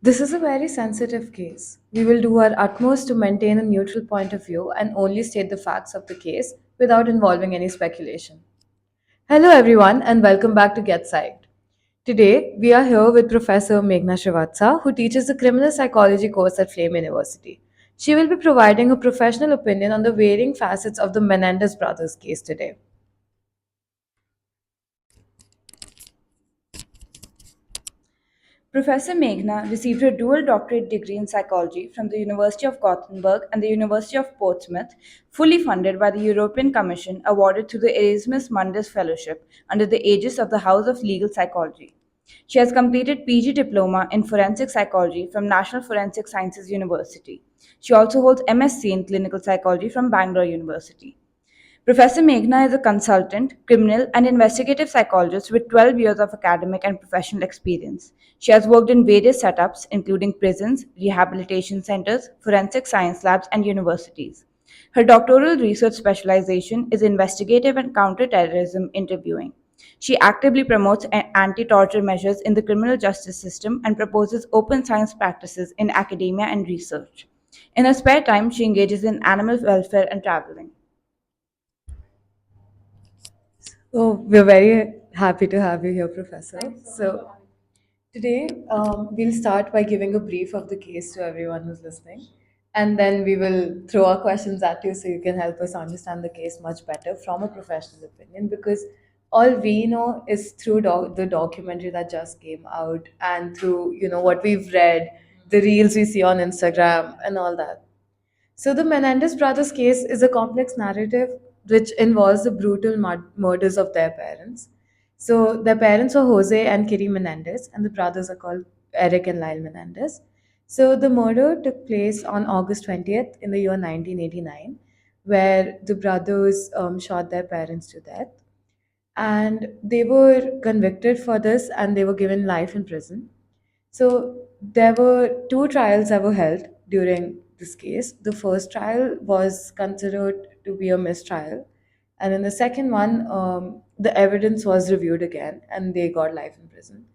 This is a very sensitive case. We will do our utmost to maintain a neutral point of view and only state the facts of the case without involving any speculation. Hello, everyone, and welcome back to Get Psyched. Today, we are here with Professor Meghana Srivatsav, who teaches the criminal psychology course at Flame University. She will be providing her professional opinion on the varying facets of the Menendez brothers case today. Professor Meghna received her dual doctorate degree in psychology from the University of Gothenburg and the University of Portsmouth, fully funded by the European Commission, awarded through the Erasmus Mundus Fellowship under the aegis of the House of Legal Psychology. She has completed PG diploma in forensic psychology from National Forensic Sciences University. She also holds MSc in clinical psychology from Bangalore University. Professor Meghna is a consultant, criminal, and investigative psychologist with 12 years of academic and professional experience. She has worked in various setups, including prisons, rehabilitation centers, forensic science labs, and universities. Her doctoral research specialization is investigative and counterterrorism interviewing. She actively promotes anti torture measures in the criminal justice system and proposes open science practices in academia and research. In her spare time, she engages in animal welfare and traveling. Oh, we're very happy to have you here, Professor. So, today we'll start by giving a brief of the case to everyone who's listening, and then we will throw our questions at you so you can help us understand the case much better from a professional opinion. Because all we know is through the documentary that just came out, and through what we've read, the reels we see on Instagram, and all that. So, the Menendez brothers case is a complex narrative which involves the brutal murders of their parents. So, their parents were Jose and Kiri Menendez, and the brothers are called Eric and Lyle Menendez. So, the murder took place on August 20th in the year 1989, where the brothers shot their parents to death. And they were convicted for this and they were given life in prison. So there were two trials that were held during this case. The first trial was considered to be a mistrial, and in the second one, the evidence was reviewed again, and they got life in prison.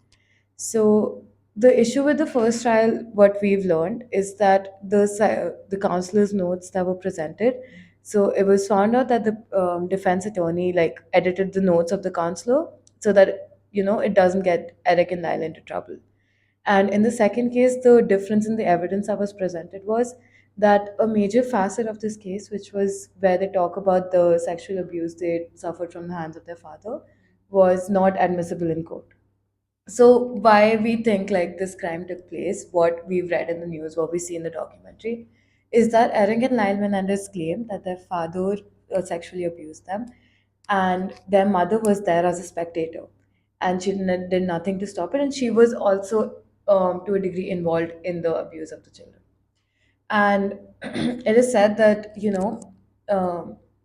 So the issue with the first trial, what we've learned is that the counselor's notes that were presented. So it was found out that the defense attorney like edited the notes of the counselor so that it doesn't get Eric and Lyle into trouble. And in the second case, the difference in the evidence that was presented was that a major facet of this case, which was where they talk about the sexual abuse they suffered from the hands of their father, was not admissible in court. So why we think like this crime took place, what we've read in the news, what we see in the documentary, is that Eric and Lyle Menendez claimed that their father sexually abused them, and their mother was there as a spectator, and she did nothing to stop it, and she was also to a degree involved in the abuse of the children. And it is said that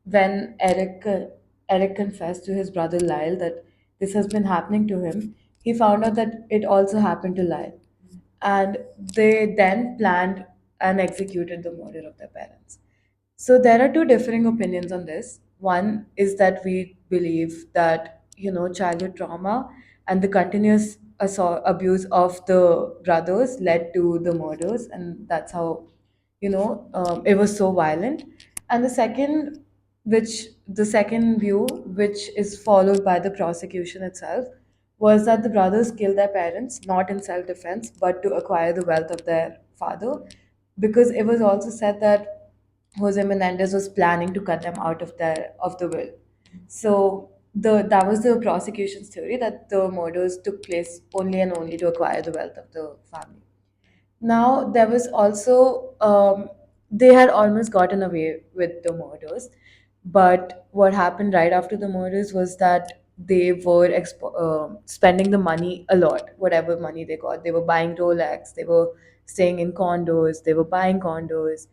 when Eric confessed to his brother Lyle that this has been happening to him, he found out that it also happened to Lyle, and they then planned and executed the murder of their parents. So there are two differing opinions on this. One is that we believe that childhood trauma and the continuous abuse of the brothers led to the murders, and that's how it was so violent. And the second view, which is followed by the prosecution itself, was that the brothers killed their parents not in self-defense but to acquire the wealth of their father, because it was also said that Jose Menendez was planning to cut them out of the will. So that was the prosecution's theory, that the murders took place only and only to acquire the wealth of the family. Now, there was also, they had almost gotten away with the murders, but what happened right after the murders was that they were spending the money a lot, whatever money they got. They were buying Rolex, they were staying in condos, they were buying condos.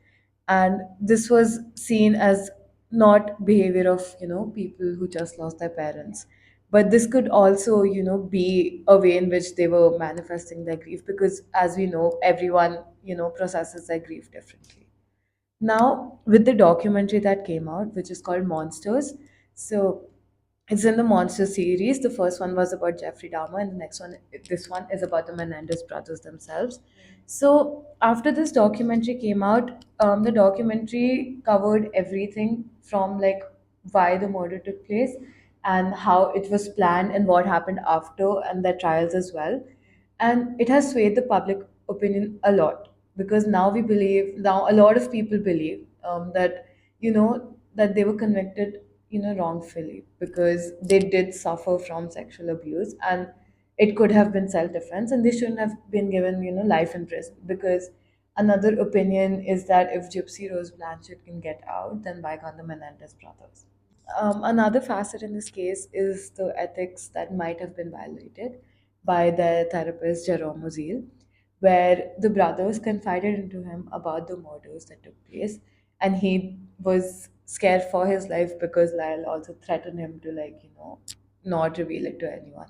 And this was seen as not behavior of, people who just lost their parents, but this could also be a way in which they were manifesting their grief, because as we know, everyone processes their grief differently. Now with the documentary that came out, which is called Monsters, so It's in the Monster series. The first one was about Jeffrey Dahmer, and the next one, this one, is about the Menendez brothers themselves. So after this documentary came out, the documentary covered everything from like why the murder took place and how it was planned and what happened after and their trials as well. And it has swayed the public opinion a lot because now a lot of people believe that that they were convicted wrongfully because they did suffer from sexual abuse, and it could have been self-defense and they shouldn't have been given life in prison. Because another opinion is that if Gypsy Rose Blanchett can get out, then why can't the Menendez brothers? Another facet in this case is the ethics that might have been violated by their therapist Jerome Mozil, where the brothers confided into him about the murders that took place, and he was scared for his life because Lyle also threatened him to not reveal it to anyone.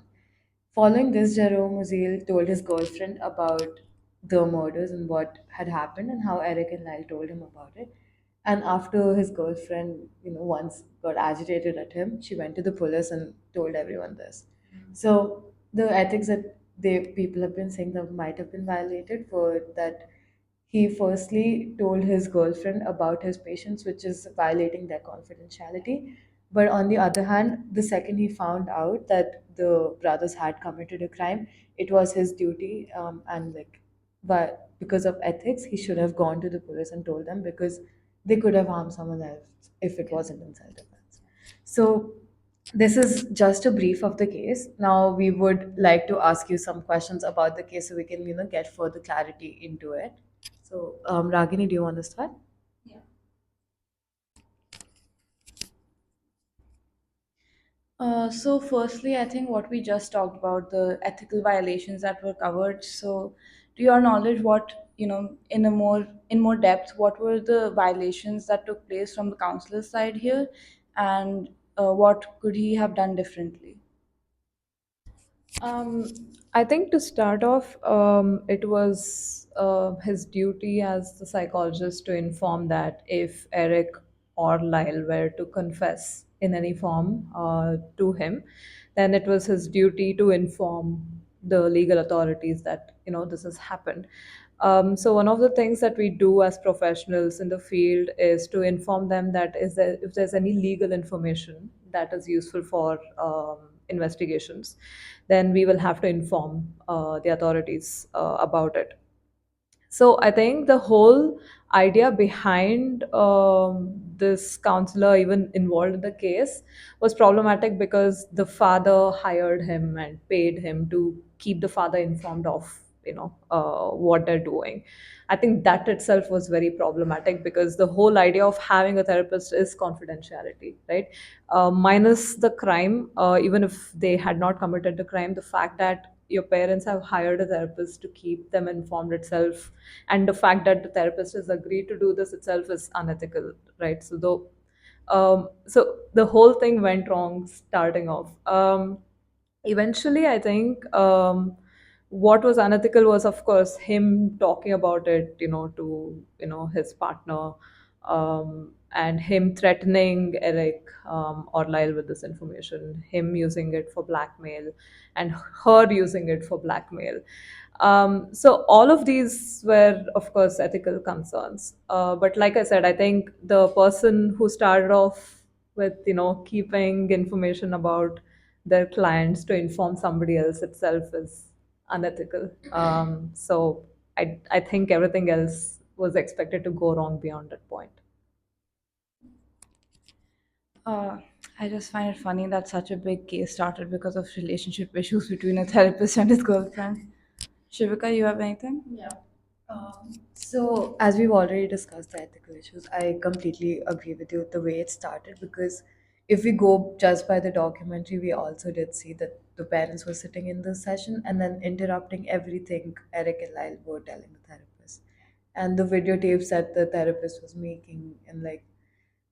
Following this, Jerome Mozil told his girlfriend about the murders and what had happened and how Eric and Lyle told him about it. And after his girlfriend, once got agitated at him, she went to the police and told everyone this. So the ethics that people have been saying that might have been violated were that he firstly told his girlfriend about his patients, which is violating their confidentiality. But on the other hand, the second he found out that the brothers had committed a crime, it was his duty, and but because of ethics, he should have gone to the police and told them because they could have harmed someone else if it wasn't in self-defense. So this is just a brief of the case. Now we would like to ask you some questions about the case so we can get further clarity into it. So Ragini, do you want to start? So firstly, I think what we just talked about, the ethical violations that were covered. So, to your knowledge, what in more depth, what were the violations that took place from the counselor's side here, and what could he have done differently? Um, I think to start off, it was his duty as the psychologist to inform that if Eric or Lyle were to confess in any form to him, then it was his duty to inform the legal authorities that this has happened. So one of the things that we do as professionals in the field is to inform them that if there's any legal information that is useful for investigations, then we will have to inform the authorities about it. So I think the whole idea behind this counselor even involved in the case was problematic because the father hired him and paid him to keep the father informed of what they're doing. I think that itself was very problematic because the whole idea of having a therapist is confidentiality, right? Minus the crime, even if they had not committed the crime, the fact that your parents have hired a therapist to keep them informed itself, and the fact that the therapist has agreed to do this itself is unethical, right? So the whole thing went wrong starting off. Eventually, I think what was unethical was, of course, him talking about it, to his partner, and him threatening Eric or Lyle with this information, him using it for blackmail, and her using it for blackmail. So all of these were, of course, ethical concerns. But like I said, I think the person who started off with keeping information about their clients to inform somebody else itself is unethical. So I think everything else was expected to go wrong beyond that point. Uh, I just find it funny that such a big case started because of relationship issues between a therapist and his girlfriend. Shivika, you have anything? So, as we've already discussed the ethical issues, I completely agree with you the way it started because if we go just by the documentary, we also did see that the parents were sitting in the session and then interrupting everything Eric and Lyle were telling the therapist. And the videotapes that the therapist was making, and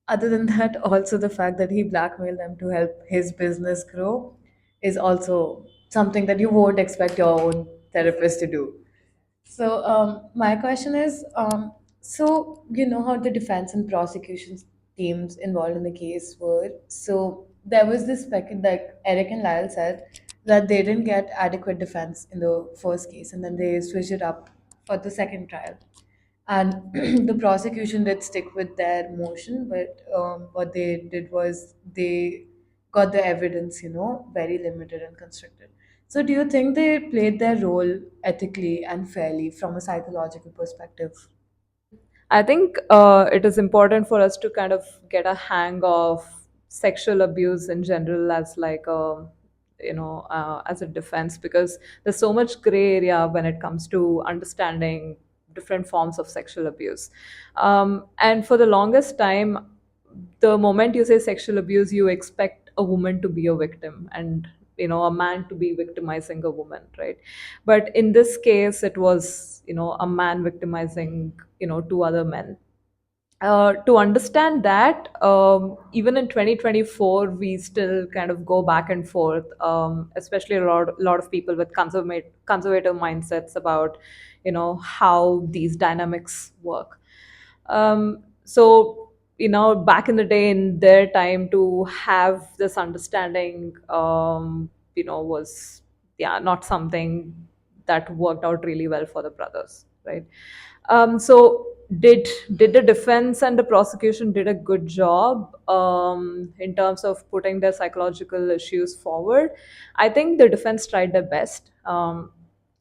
other than that, also the fact that he blackmailed them to help his business grow is also something that you won't expect your own therapist to do. So my question is, so you know how the defense and prosecution teams involved in the case were. So there was this like Eric and Lyle said that they didn't get adequate defense in the first case, and then they switched it up for the second trial. And the prosecution did stick with their motion, but what they did was they got the evidence, very limited and constricted. So, do you think they played their role ethically and fairly from a psychological perspective? I think it is important for us to kind of get a hang of sexual abuse in general as like a, as a defense, because there's so much gray area when it comes to understanding different forms of sexual abuse. And for the longest time, the moment you say sexual abuse, you expect a woman to be a victim, and a man to be victimizing a woman, right? But in this case, it was a man victimizing two other men. To understand that, even in 2024, we still kind of go back and forth, especially a lot of people with conservative mindsets about, how these dynamics work. So, back in the day, in their time, to have this understanding, was, yeah, not something that worked out really well for the brothers, right? So did the defense and the prosecution did a good job in terms of putting their psychological issues forward? I think the defense tried their best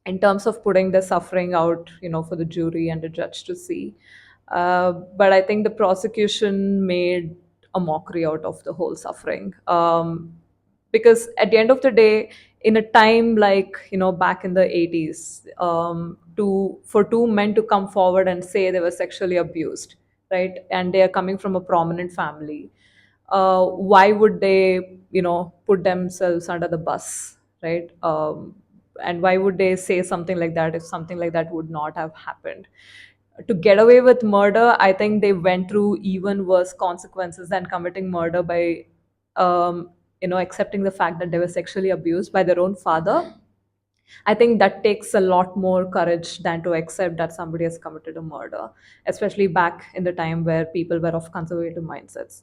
in terms of putting their suffering out, for the jury and the judge to see. But I think the prosecution made a mockery out of the whole suffering. Because at the end of the day, in a time like back in the 80s, to for two men to come forward and say they were sexually abused, right, and they are coming from a prominent family, why would they put themselves under the bus, right? And why would they say something like that if something like that would not have happened? To get away with murder, I think they went through even worse consequences than committing murder by accepting the fact that they were sexually abused by their own father. I think that takes a lot more courage than to accept that somebody has committed a murder, especially back in the time where people were of conservative mindsets.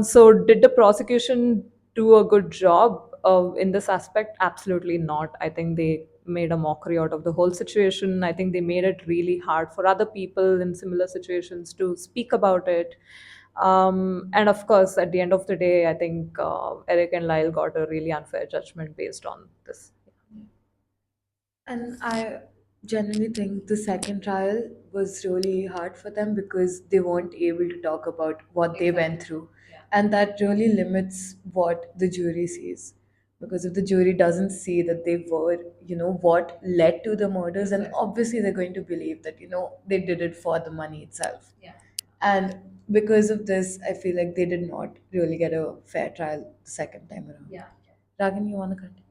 So, did the prosecution do a good job in this aspect? Absolutely not. I think they made a mockery out of the whole situation. I think they made it really hard for other people in similar situations to speak about it. And of course, at the end of the day, I think Eric and Lyle got a really unfair judgment based on this. And I genuinely think the second trial was really hard for them because they weren't able to talk about what they went through. And that really limits what the jury sees. Because if the jury doesn't see that they were, what led to the murders, then obviously they're going to believe that, they did it for the money itself. And because of this, I feel like they did not really get a fair trial the second time around. Yeah. Ragan, you want to continue?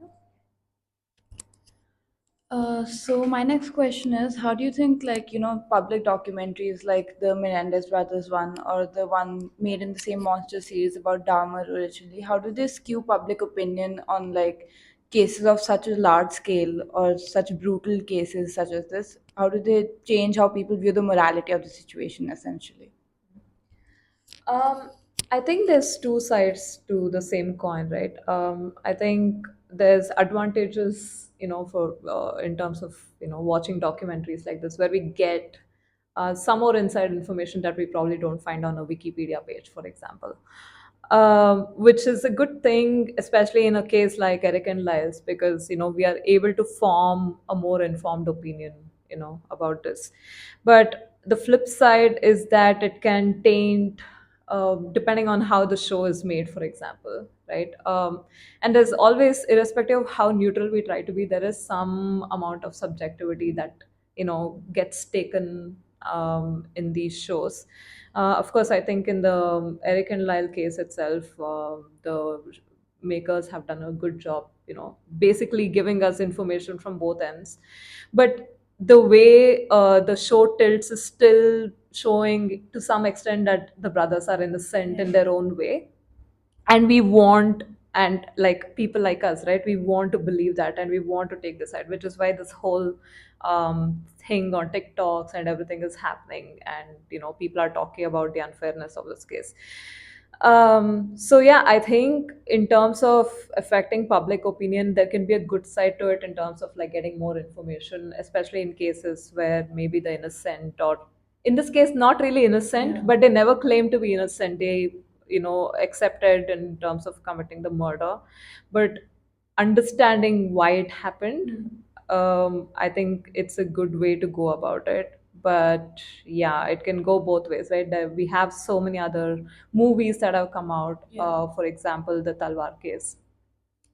So my next question is, how do you think, like, public documentaries like the Menendez brothers one or the one made in the same monster series about Dahmer originally, how do they skew public opinion on like cases of such a large scale or such brutal cases such as this? How do they change how people view the morality of the situation essentially? Um, I think there's two sides to the same coin, right? I think there's advantages, for in terms of watching documentaries like this, where we get some more inside information that we probably don't find on a Wikipedia page, for example. Which is a good thing, especially in a case like Eric and Lyle's, because we are able to form a more informed opinion, about this. But the flip side is that it can taint, depending on how the show is made, for example, right? And there's always, irrespective of how neutral we try to be, there is some amount of subjectivity that gets taken in these shows. Of course, I think in the Eric and Lyle case itself, the makers have done a good job, basically giving us information from both ends. But the way the show tilts is still showing to some extent that the brothers are innocent in their own way, and we want, and like people like us, right, we want to believe that and we want to take the side, which is why this whole thing on TikToks and everything is happening, and people are talking about the unfairness of this case. So yeah, I think in terms of affecting public opinion, there can be a good side to it in terms of like getting more information, especially in cases where maybe the innocent, or in this case, not really innocent, Yeah. but they never claim to be innocent. They, accepted in terms of committing the murder, but understanding why it happened, I think it's a good way to go about it. But yeah, it can go both ways, right? We have so many other movies that have come out. Yeah. For example, the Talwar case,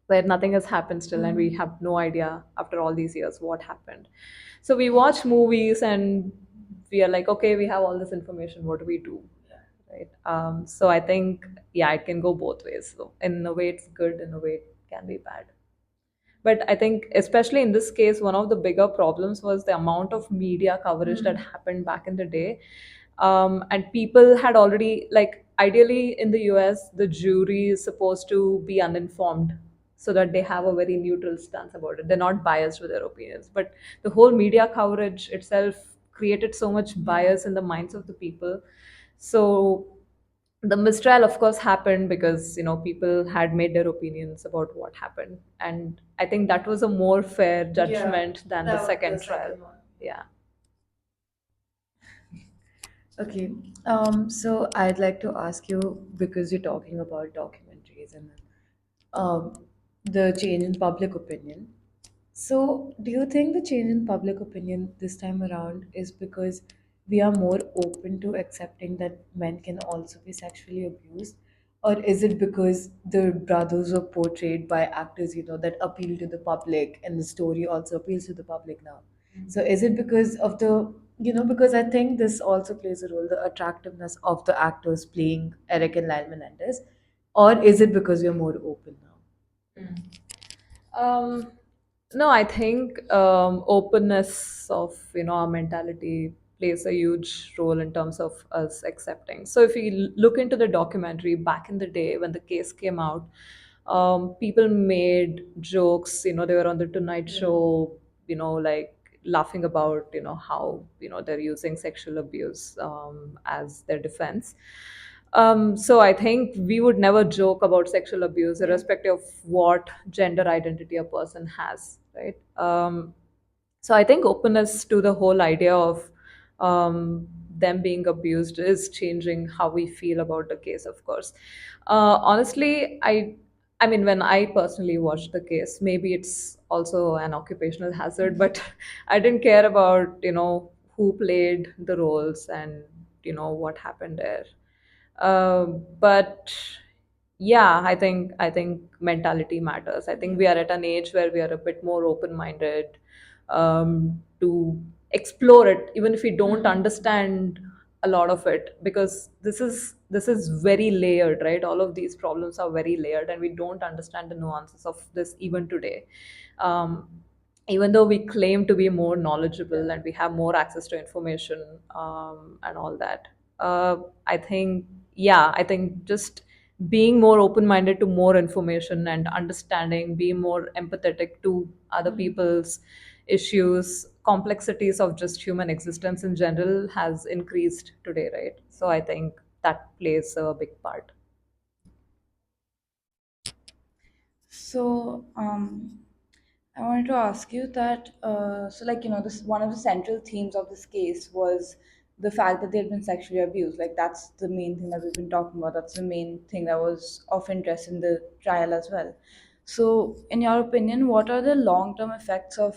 where nothing has happened still, and we have no idea after all these years what happened. So we watch movies and we are like, okay, we have all this information. What do we do? Right. So I think, yeah, it can go both ways. So in a way, it's good. In a way, it can be bad. But I think, especially in this case, one of the bigger problems was the amount of media coverage that happened back in the day. And people had already, like, ideally in the US, the jury is supposed to be uninformed so that they have a very neutral stance about it. They're not biased with their opinions. But the whole media coverage itself created so much bias in the minds of the people. So the mistrial, of course, happened because people had made their opinions about what happened, and I think that was a more fair judgment than the second trial. One. Yeah. Okay. So I'd like to ask you, because you're talking about documentaries and the change in public opinion. So, do you think the change in public opinion this time around is because we are more open to accepting that men can also be sexually abused? Or is it because the brothers were portrayed by actors, that appeal to the public, and the story also appeals to the public now? So, is it because of because I think this also plays a role, the attractiveness of the actors playing Eric and Lyle Menendez? Or is it because we are more open now? Um, no, I think openness of our mentality plays a huge role in terms of us accepting. So if we look into the documentary back in the day when the case came out, people made jokes. They were on the Tonight Show. Like laughing about how they're using sexual abuse as their defense. So I think we would never joke about sexual abuse, irrespective of what gender identity a person has, right? So I think openness to the whole idea of them being abused is changing how we feel about the case. Of course, honestly, I mean, when I personally watched the case, maybe it's also an occupational hazard, but I didn't care about who played the roles and what happened there. But yeah, I think mentality matters. I think we are at an age where we are a bit more open minded to explore it, even if we don't understand a lot of it, because this is very layered, right? All of these problems are very layered, and we don't understand the nuances of this even today. um, Even though we claim to be more knowledgeable and we have more access to information, and all that, I think, yeah, I think just being more open minded to more information and understanding, being more empathetic to other people's issues, complexities of just human existence in general has increased today, right? So I think that plays a big part. So, I wanted to ask you that, so like, this one of the central themes of this case was the fact that they had been sexually abused. Like, that's the main thing that we've been talking about. That's the main thing that was of interest in the trial as well. So, in your opinion, what are the long-term effects of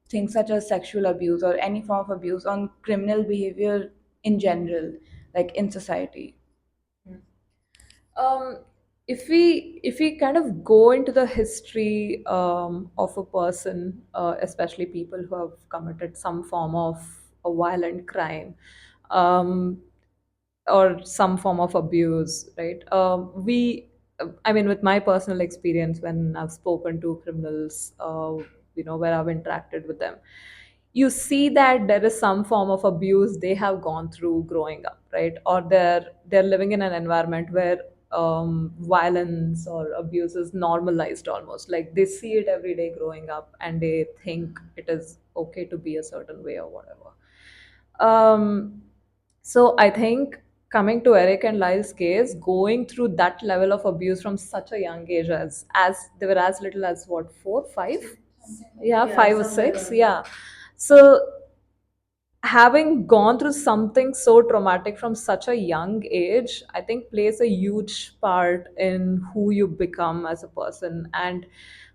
things such as sexual abuse or any form of abuse on criminal behavior in general, like in society? um, if we kind of go into the history of a person, especially people who have committed some form of a violent crime, um, or some form of abuse, right? I mean, with my personal experience, when I've spoken to criminals, where I've interacted with them, you see that there is some form of abuse they have gone through growing up, right? Or they're living in an environment where violence or abuse is normalized, almost like they see it every day growing up, and they think it is okay to be a certain way or whatever. um, so I think coming to Eric and Lyle's case, going through that level of abuse from such a young age, as they were as little as what, 4 5, yeah, Yeah, 5 or 6, somewhere around yeah. So having gone through something so traumatic from such a young age, I think plays a huge part in who you become as a person. And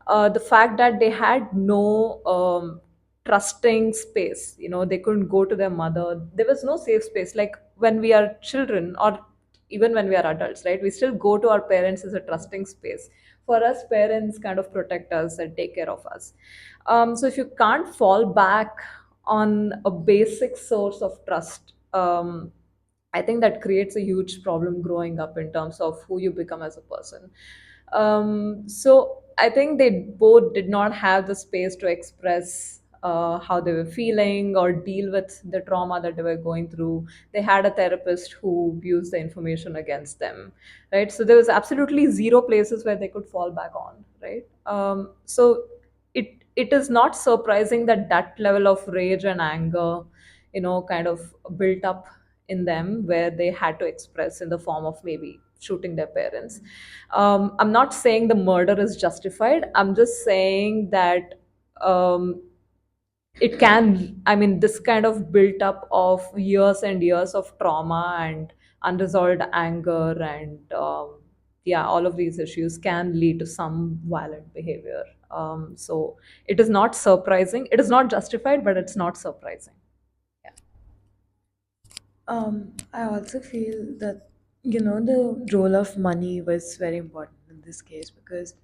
the fact that they had no trusting space, they couldn't go to their mother. There was no safe space. Like when we are children, or even when we are adults, right, we still go to our parents as a trusting space. For us, parents kind of protect us and take care of us. So if you can't fall back on a basic source of trust, I think that creates a huge problem growing up in terms of who you become as a person. So I think they both did not have the space to express how they were feeling or deal with the trauma that they were going through. They had a therapist who used the information against them, right? So there was absolutely zero places where they could fall back on, right? So it is not surprising that that level of rage and anger, kind of built up in them, where they had to express in the form of maybe shooting their parents. I'm not saying the murder is justified. I'm just saying that um, it can, I mean, this kind of built up of years and years of trauma and unresolved anger and yeah, all of these issues can lead to some violent behavior. So it is not surprising. It is not justified, but it's not surprising. Yeah. I also feel that, the role of money was very important in this case because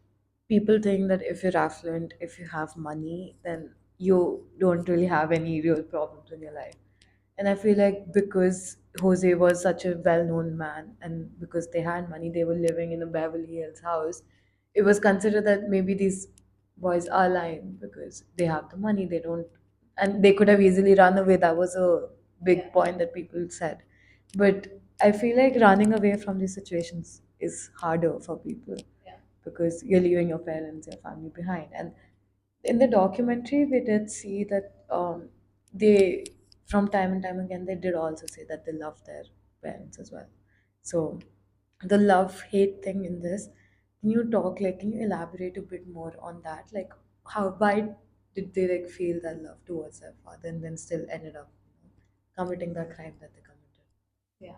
people think that if you're affluent, if you have money, then you don't really have any real problems in your life. And I feel like because Jose was such a well known man and because they had money, they were living in a Beverly Hills house, it was considered that maybe these boys are lying because they have the money, they don't, and they could have easily run away. That was a big point that people said. But I feel like running away from these situations is harder for people because you're leaving your parents, your family behind. And in the documentary, we did see that they, from time and time again, they did also say that they love their parents as well. So the love hate thing in this, can you talk, like, can you elaborate a bit more on that? Like, why did they like feel that love towards their father and then still ended up committing the crime that they committed? Yeah.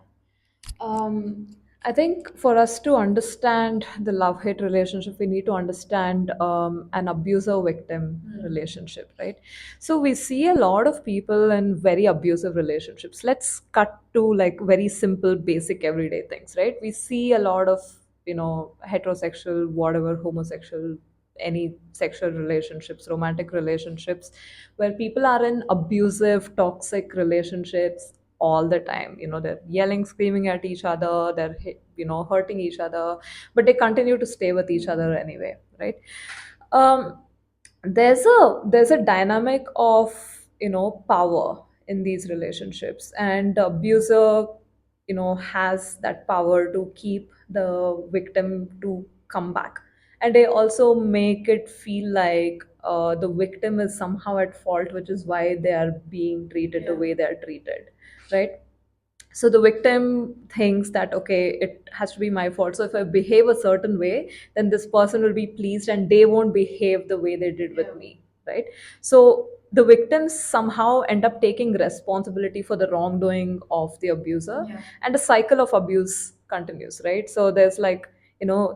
Um, I think for us to understand the love hate relationship, we need to understand an abuser victim relationship, right? So we see a lot of people in very abusive relationships. Let's cut to like very simple, basic, everyday things, right? We see a lot of, heterosexual, whatever, homosexual, any sexual relationships, romantic relationships, where people are in abusive, toxic relationships all the time. They're yelling, screaming at each other, they're hurting each other, but they continue to stay with each other anyway, right? um, there's a dynamic of power in these relationships, and the abuser has that power to keep the victim to come back, and they also make it feel like the victim is somehow at fault, which is why they are being treated the way they are treated, right? So the victim thinks that, okay, it has to be my fault, so if I behave a certain way, then this person will be pleased and they won't behave the way they did with me, right? So the victims somehow end up taking responsibility for the wrongdoing of the abuser. Yeah. And the cycle of abuse continues, right? So there's like,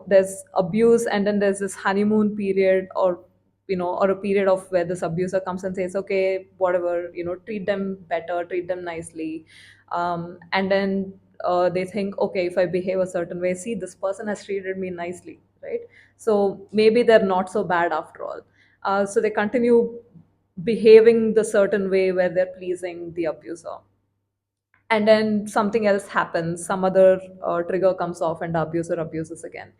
there's abuse, and then there's this honeymoon period, or a period of where this abuser comes and says, okay, whatever, treat them better, treat them nicely. And then they think, okay, if I behave a certain way, see, this person has treated me nicely, right? So maybe they're not so bad after all. So they continue behaving the certain way where they're pleasing the abuser, and then something else happens, some other trigger comes off, and the abuser abuses again.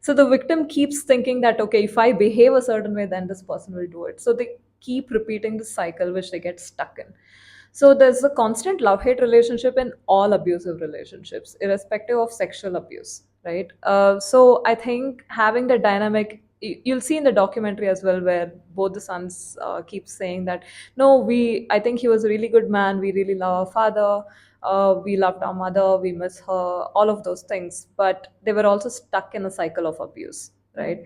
So the victim keeps thinking that, okay, if I behave a certain way, then this person will do it. So they keep repeating the cycle, which they get stuck in. So there's a constant love hate relationship in all abusive relationships, irrespective of sexual abuse, right? So I think having the dynamic you'll see in the documentary as well, where both the sons keep saying that, no, I think he was a really good man, we really love our father, we loved our mother, we miss her, all of those things, but they were also stuck in a cycle of abuse, right?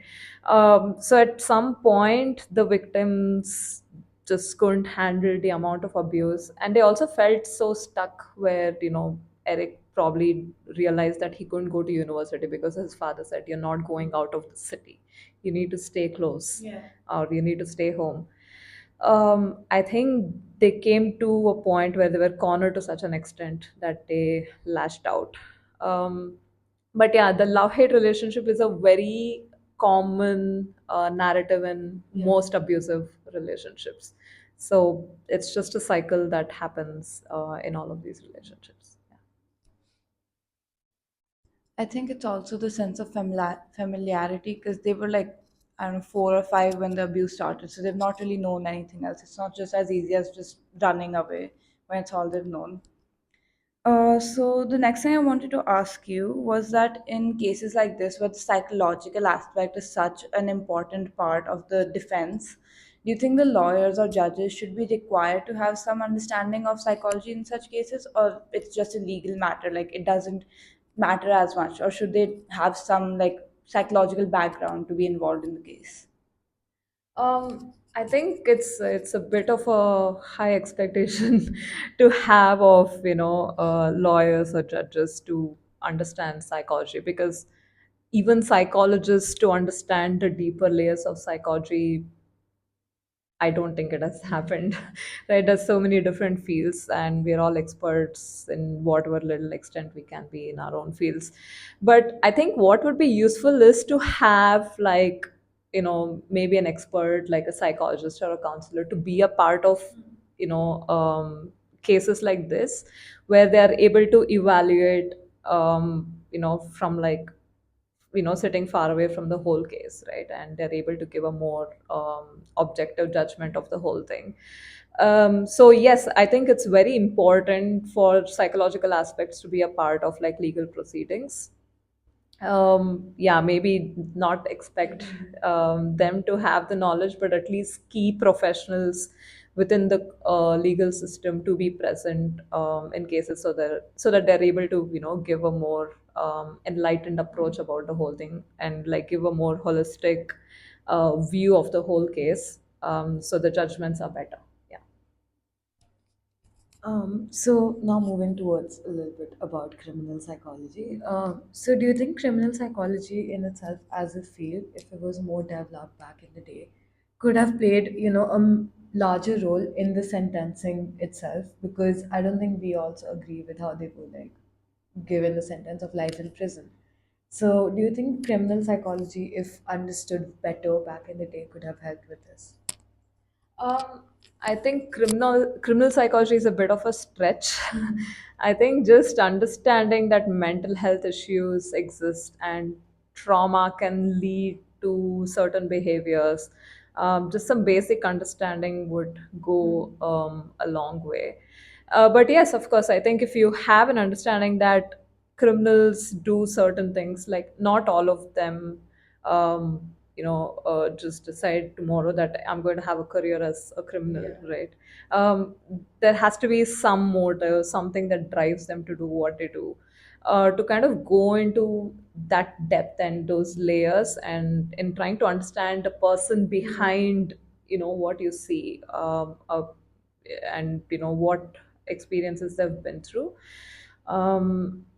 So at some point the victims just couldn't handle the amount of abuse, and they also felt so stuck, where Eric probably realized that he couldn't go to university because his father said, you're not going out of the city, you need to stay close, or you need to stay home. I think they came to a point where they were cornered to such an extent that they lashed out. But yeah, the love hate relationship is a very common narrative in most abusive relationships. So it's just a cycle that happens in all of these relationships. I think it's also the sense of familiarity because they were like, I don't know, 4 or 5 when the abuse started. So they've not really known anything else. It's not just as easy as just running away when it's all they've known. So the next thing I wanted to ask you was that in cases like this, where the psychological aspect is such an important part of the defense, do you think the lawyers or judges should be required to have some understanding of psychology in such cases, or it's just a legal matter, like it doesn't matter as much, or should they have some like psychological background to be involved in the case? I think it's a bit of a high expectation to have of lawyers or judges to understand psychology, because even psychologists to understand the deeper layers of psychology, I don't think it has happened. Right? There's so many different fields, and we're all experts in whatever little extent we can be in our own fields. But I think what would be useful is to have, like, maybe an expert like a psychologist or a counselor to be a part of, cases like this, where they are able to evaluate, from like sitting far away from the whole case, right? And they're able to give a more objective judgment of the whole thing. So yes, I think it's very important for psychological aspects to be a part of like legal proceedings. Yeah, maybe not expect them to have the knowledge, but at least key professionals within the legal system to be present in cases, so that they're able to give a more enlightened approach about the whole thing, and like give a more holistic view of the whole case, so the judgments are better. Yeah. So now moving towards a little bit about criminal psychology. So do you think criminal psychology in itself as a field, if it was more developed back in the day, could have played, larger role in the sentencing itself? Because I don't think we also agree with how they were like given the sentence of life in prison. So do you think criminal psychology, if understood better back in the day, could have helped with this? Um, I think criminal psychology is a bit of a stretch. I think just understanding that mental health issues exist and trauma can lead to certain behaviors. Just some basic understanding would go a long way. But yes, of course, I think if you have an understanding that criminals do certain things, like not all of them just decide tomorrow that I'm going to have a career as a criminal, right? um, there has to be some motive, something that drives them to do what they do, to kind of go into that depth and those layers, and in trying to understand the person behind what you see, and what experiences they've been through,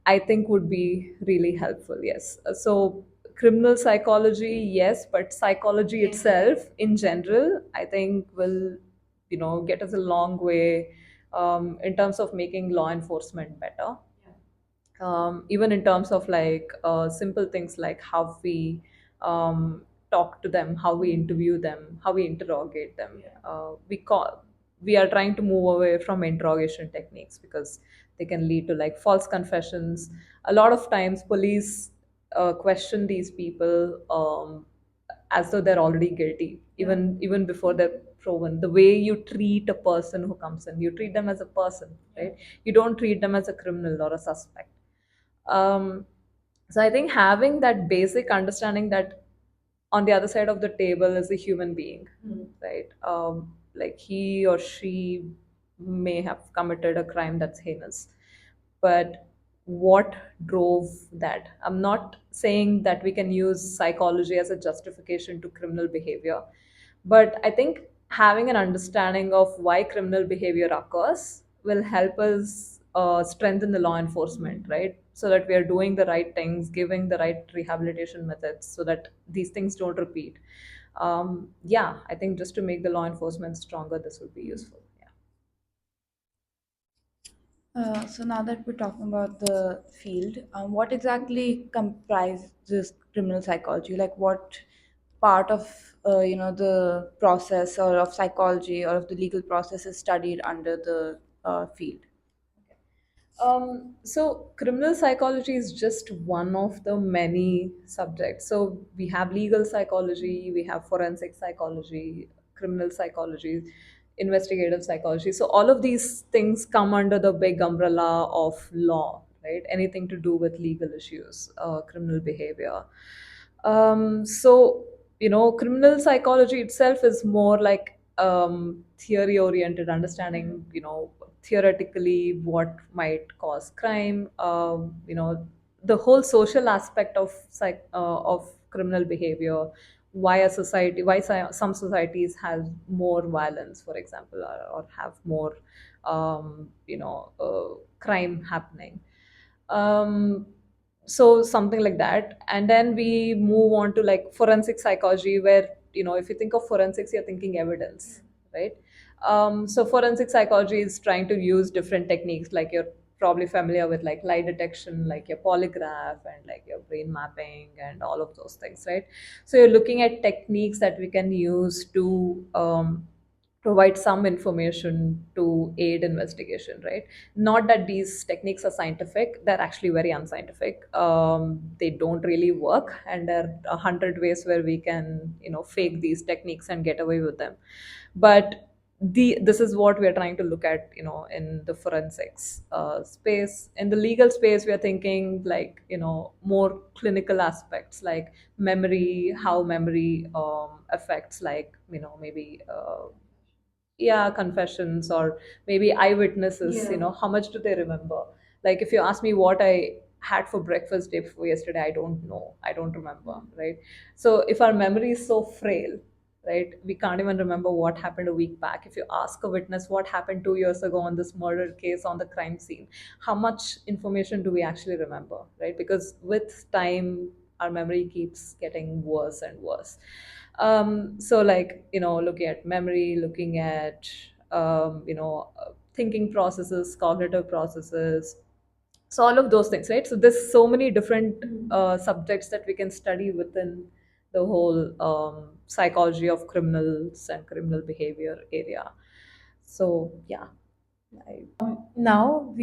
I think would be really helpful. Yes. So criminal psychology, yes, but psychology itself in general, I think will get us a long way in terms of making law enforcement better. Even in terms of like simple things like how we talk to them, how we interview them, how we interrogate them. We are trying to move away from interrogation techniques because they can lead to like false confessions. A lot of times police question these people as though they're already guilty, even before they're proven. The way you treat a person who comes in, you treat them as a person, right? You don't treat them as a criminal or a suspect. um, so I think having that basic understanding that on the other side of the table is a human being, right? Like he or she may have committed a crime that's heinous, but what drove that? I'm not saying that we can use psychology as a justification to criminal behavior, but I think having an understanding of why criminal behavior occurs will help us strengthen the law enforcement, right? So that we are doing the right things, giving the right rehabilitation methods so that these things don't repeat. Yeah, I think just to make the law enforcement stronger, this would be useful. Yeah. So now that we're talking about the field, what exactly comprises criminal psychology? Like what part of the process or of psychology or of the legal process is studied under the field? So criminal psychology is just one of the many subjects. So we have legal psychology, we have forensic psychology, criminal psychology, investigative psychology. So all of these things come under the big umbrella of law, right? Anything to do with legal issues, criminal behavior. So criminal psychology itself is more like theory oriented understanding, theoretically what might cause crime, the whole social aspect of of criminal behavior, why a society, why some societies have more violence, for example, or have more crime happening. um, so something like that, and then we move on to like forensic psychology, where if you think of forensics, you're thinking evidence, right? So forensic psychology is trying to use different techniques, like you're probably familiar with like lie detection, like your polygraph and like your brain mapping and all of those things, right? So you're looking at techniques that we can use to provide some information to aid investigation, right? Not that these techniques are scientific, they're actually very unscientific. They don't really work, and there are 100 ways where we can fake these techniques and get away with them. But this is what we are trying to look at, in the forensics space. In the legal space, we are thinking like more clinical aspects, like memory, how memory affects, like maybe yeah, confessions, or maybe eyewitnesses. How much do they remember? Like if you ask me what I had for breakfast day before yesterday, I don't know, I don't remember, right? So if our memory is so frail, right, we can't even remember what happened a week back. If you ask a witness what happened 2 years ago on this murder case on the crime scene, how much information do we actually remember, right? Because with time our memory keeps getting worse and worse. So like looking at memory, looking at thinking processes, cognitive processes, so all of those things, right? So there's so many different subjects that we can study within the whole psychology of criminals and criminal behavior area. So yeah. I, Now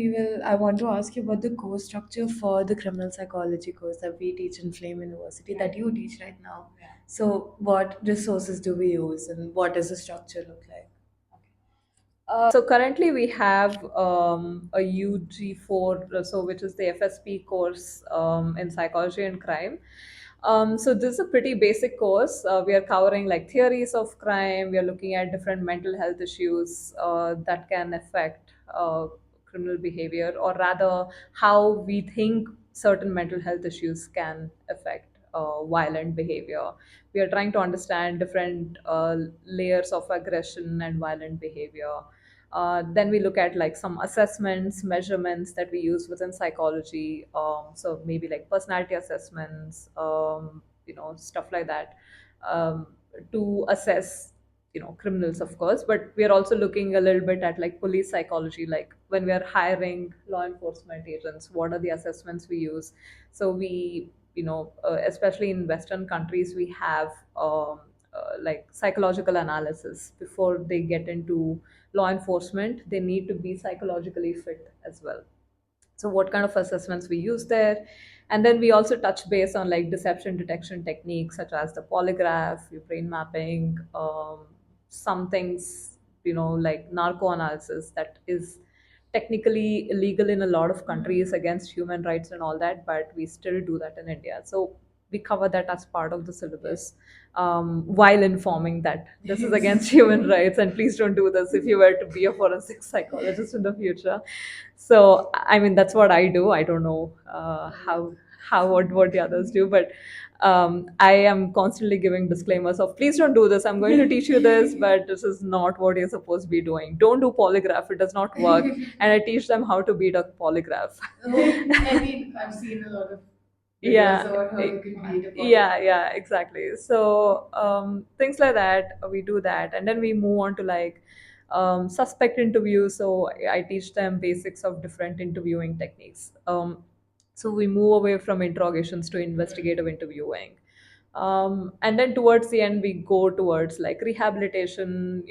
I want to ask you about the course structure for the criminal psychology course that we teach in Flame University, that you teach right now. So what resources do we use and what does the structure look like? So currently we have a UG4, so which is the FSP course in psychology and crime. So this is a pretty basic course. We are covering like theories of crime. We are looking at different mental health issues that can affect criminal behavior, or rather, how we think certain mental health issues can affect violent behavior. We are trying to understand different layers of aggression and violent behavior. Then we look at like some assessments, measurements that we use within psychology. So maybe like personality assessments, stuff like that, um, to assess, criminals, of course. But we are also looking a little bit at like police psychology, like when we are hiring law enforcement agents, what are the assessments we use? So we, especially in Western countries, we have like psychological analysis before they get into law enforcement. They need to be psychologically fit as well. So what kind of assessments we use there? And then we also touch base on like deception detection techniques such as the polygraph, your brain mapping, some things, like narco analysis, that is technically illegal in a lot of countries against human rights and all that, but we still do that in India. So we cover that as part of the syllabus, while informing that this is against human rights and please don't do this if you were to be a forensic psychologist in the future. So I mean that's what I do. I don't know how what the others do, but I am constantly giving disclaimers of please don't do this. I'm going to teach you this, but this is not what you're supposed to be doing. Don't do polygraph; it does not work. And I teach them how to beat a polygraph. I mean, I've seen a lot of videos Yeah, about how you can beat a yeah, exactly. So things like that, we do that, and then we move on to like suspect interviews. So I teach them basics of different interviewing techniques. So we move away from interrogations to investigative interviewing. And then towards the end we go towards like rehabilitation,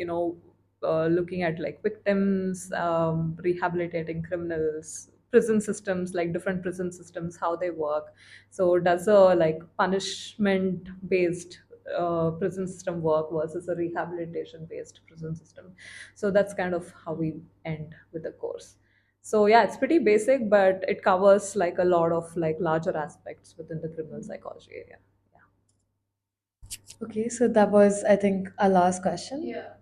looking at like victims, rehabilitating criminals, prison systems, like different prison systems, how they work. So does a like punishment based prison system work versus a rehabilitation based prison system? So that's kind of how we end with the course. So yeah, it's pretty basic, but it covers like a lot of like larger aspects within the criminal psychology area. Okay, so that was, I think, our last question. Yeah.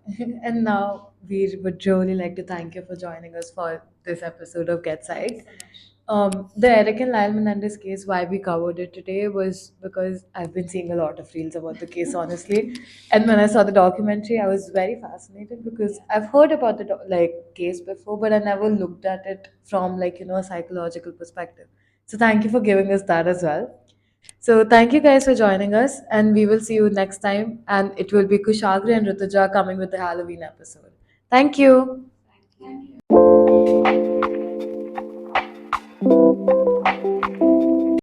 And now we would really like to thank you for joining us for this episode of Get Psyched. The Eric and Lyle Menendez case, why we covered it today was because I've been seeing a lot of reels about the case, honestly. And when I saw the documentary, I was very fascinated because I've heard about the case before, but I never looked at it from a psychological perspective. So thank you for giving us that as well. So thank you guys for joining us, and we will see you next time. And it will be Kushagri and Rituja coming with the Halloween episode. Thank you.